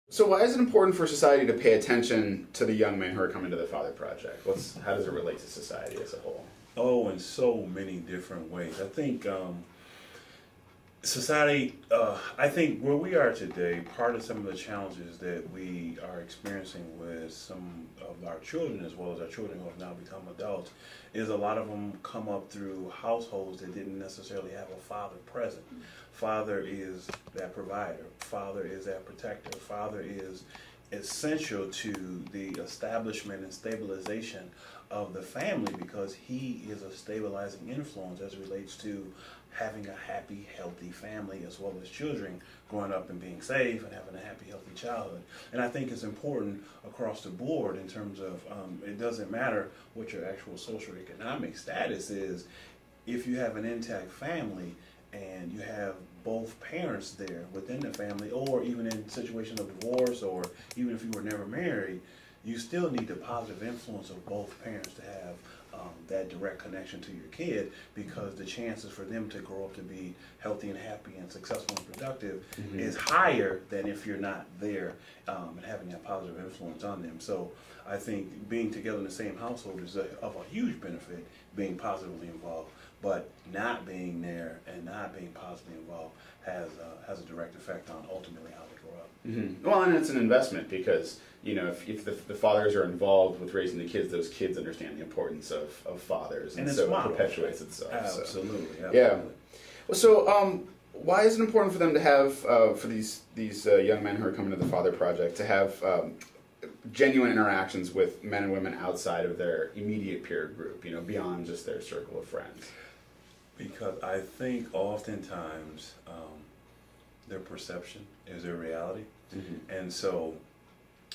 So why is it important for society to pay attention to the young men who are coming to the Father Project? How does it relate to society as a whole? Oh, in so many different ways. I think society, I think where we are today, part of some of the challenges that we are experiencing with some of our children, as well as our children who have now become adults, is a lot of them come up through households that didn't necessarily have a father present. Father is that provider. Father is that protector. Father is essential to the establishment and stabilization of the family, because he is a stabilizing influence as it relates to having a happy, healthy family, as well as children growing up and being safe and having a happy, healthy childhood. And I think it's important across the board in terms of it doesn't matter what your actual social or economic status is. If you have an intact family and you have both parents there within the family, or even in situations of divorce, or even if you were never married, you still need the positive influence of both parents to have that direct connection to your kid, because the chances for them to grow up to be healthy and happy and successful and productive is higher than if you're not there and having that positive influence on them. So I think being together in the same household is of a huge benefit, being positively involved. But not being there and not being positively involved has a direct effect on ultimately how they grow up. Well, and it's an investment, because if the fathers are involved with raising the kids, those kids understand the importance of fathers, and so it perpetuates itself. Absolutely. Yeah. Well, so why is it important for them to have for these young men who are coming to the Father Project to have genuine interactions with men and women outside of their immediate peer group, beyond just their circle of friends? Because I think oftentimes their perception is their reality. And so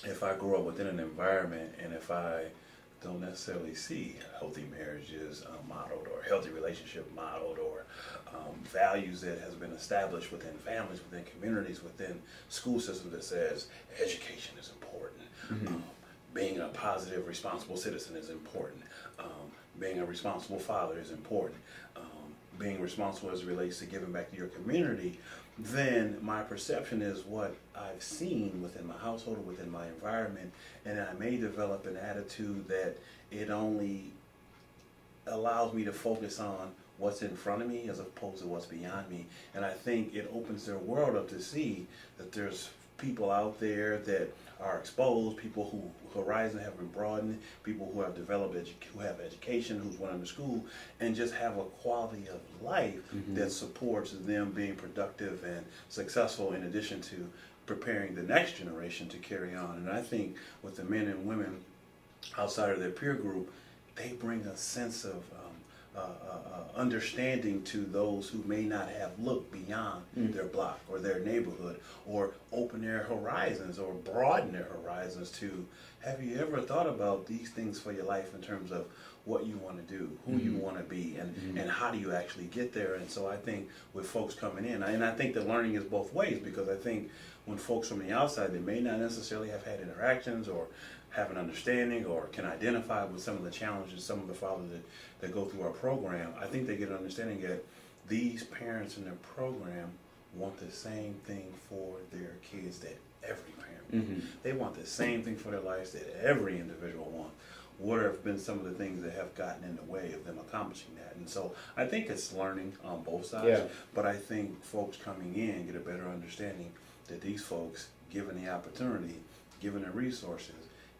if I grow up within an environment and if I don't necessarily see healthy marriages modeled, or healthy relationship modeled, or values that has been established within families, within communities, within school systems that says education is important, being a positive, responsible citizen is important, being a responsible father is important, being responsible as it relates to giving back to your community, then my perception is what I've seen within my household or within my environment, and I may develop an attitude that it only allows me to focus on what's in front of me as opposed to what's beyond me. And I think it opens their world up to see that there's people out there that are exposed, people whose horizons have been broadened, people who have developed, who have education, who's went into school, and just have a quality of life that supports them being productive and successful, in addition to preparing the next generation to carry on. And I think with the men and women outside of their peer group, they bring a sense of understanding to those who may not have looked beyond their block or their neighborhood, or open their horizons or broaden their horizons to, have you ever thought about these things for your life in terms of what you want to do, who you want to be, and how do you actually get there? And so I think with folks coming in, and I think the learning is both ways, because I think when folks from the outside, they may not necessarily have had interactions or have an understanding or can identify with some of the challenges, some of the fathers that go through our program, I think they get an understanding that these parents in their program want the same thing for their kids that every parent They want the same thing for their lives that every individual wants. What have been some of the things that have gotten in the way of them accomplishing that? And so I think it's learning on both sides, but I think folks coming in get a better understanding that these folks, given the opportunity, given the resources,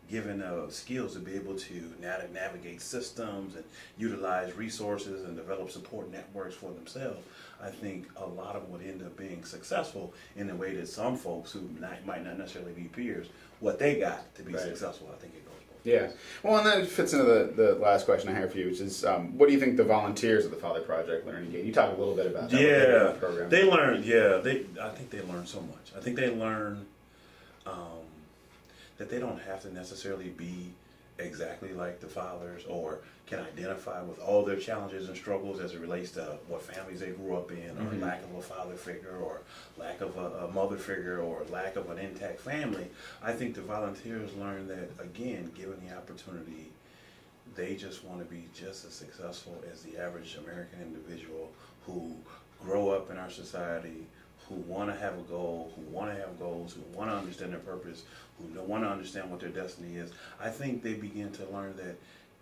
given the skills to be able to navigate systems and utilize resources and develop support networks for themselves, I think a lot of them would end up being successful in the way that some folks who might not necessarily be peers, what they got to be successful. I think it goes both ways. Well, and that fits into the last question I have for you, which is, what do you think the volunteers of the Father Project learn and gain? You talk a little bit about that. Yeah, program. They learn. I think they learn so much. I think they learn that they don't have to necessarily be exactly like the fathers, or can identify with all their challenges and struggles as it relates to what families they grew up in, or lack of a father figure, or lack of a mother figure, or lack of an intact family. I think the volunteers learn that, again, given the opportunity, they just want to be just as successful as the average American individual who grow up in our society, who want to have a goal, who want to have goals, who want to understand their purpose, who want to understand what their destiny is, I think they begin to learn that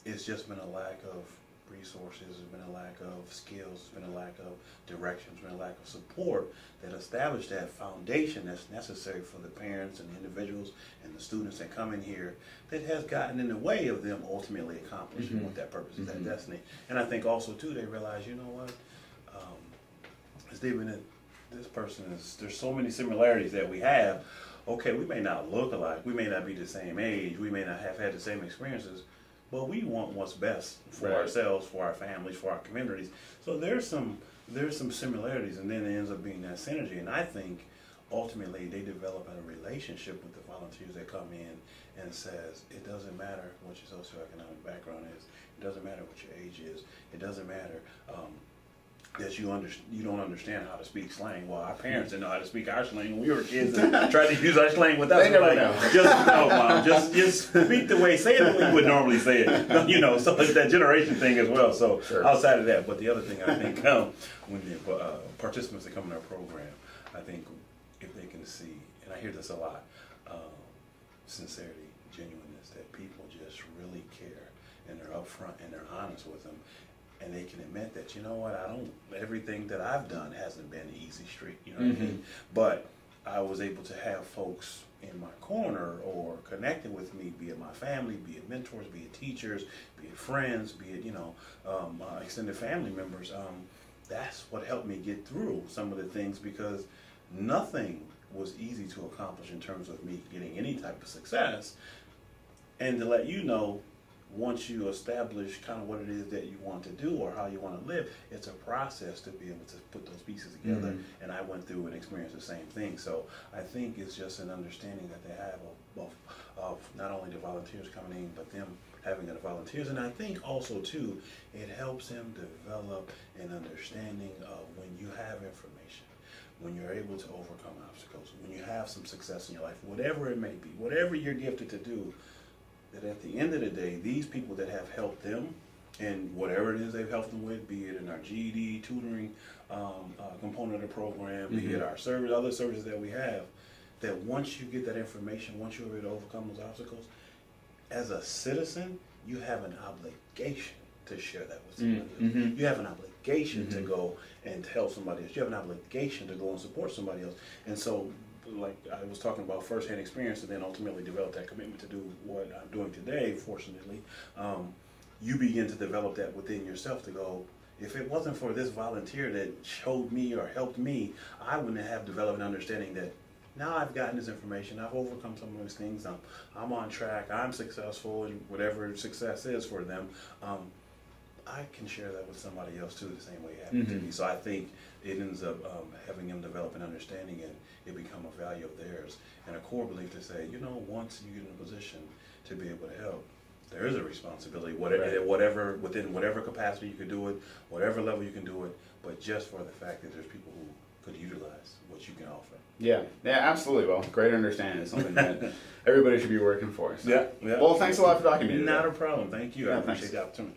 it's just been a lack of resources, there's been a lack of skills, there's been a lack of direction, there's been a lack of support that established that foundation that's necessary for the parents and the individuals and the students that come in here, that has gotten in the way of them ultimately accomplishing what that purpose is, that destiny. And I think also too, they realize, you know what, as they've been this person is, there's so many similarities that we have. Okay, we may not look alike, we may not be the same age, we may not have had the same experiences, but we want what's best for ourselves, for our families, for our communities. So there's some similarities, and then it ends up being that synergy. And I think ultimately they develop a relationship with the volunteers that come in and says, it doesn't matter what your socioeconomic background is, it doesn't matter what your age is, it doesn't matter that you don't understand how to speak slang. Well, our parents didn't know how to speak our slang when we were kids and tried to use our slang with us. They never know. Just no, Mom. Just speak the way, say it the way you would normally say it. You know, so it's that generation thing as well. So outside of that, but the other thing I think when the participants that come in our program, I think if they can see, and I hear this a lot, sincerity, genuineness, that people just really care and they're upfront and they're honest with them. And they can admit that, you know what, everything that I've done hasn't been an easy street, you know what I mean? But I was able to have folks in my corner or connected with me, be it my family, be it mentors, be it teachers, be it friends, be it, extended family members. That's what helped me get through some of the things, because nothing was easy to accomplish in terms of me getting any type of success. And to let you know, once you establish kind of what it is that you want to do or how you want to live, it's a process to be able to put those pieces together. And I went through and experienced the same thing. So I think it's just an understanding that they have of not only the volunteers coming in, but them having the volunteers. And I think also too, it helps them develop an understanding of when you have information, when you're able to overcome obstacles, when you have some success in your life, whatever it may be, whatever you're gifted to do, that at the end of the day, these people that have helped them and whatever it is they've helped them with, be it in our GED tutoring component of the program, be it our service, other services that we have, that once you get that information, once you're able to overcome those obstacles, as a citizen, you have an obligation to share that with somebody else. You have an obligation to go and tell somebody else. You have an obligation to go and support somebody else. And so, like I was talking about firsthand experience, and then ultimately develop that commitment to do what I'm doing today, fortunately, you begin to develop that within yourself to go, if it wasn't for this volunteer that showed me or helped me, I wouldn't have developed an understanding that now I've gotten this information, I've overcome some of those things, I'm on track, I'm successful in whatever success is for them. I can share that with somebody else too, the same way it happened to me. So I think it ends up having them develop an understanding, and it become a value of theirs and a core belief to say, once you get in a position to be able to help, there is a responsibility, whatever within whatever capacity you can do it, whatever level you can do it, but just for the fact that there's people who could utilize what you can offer. Yeah, absolutely. Well, great understanding is something that everybody should be working for. So. Yeah. Well, thanks a lot for talking to me today. Not a problem. Thank you. I appreciate the opportunity.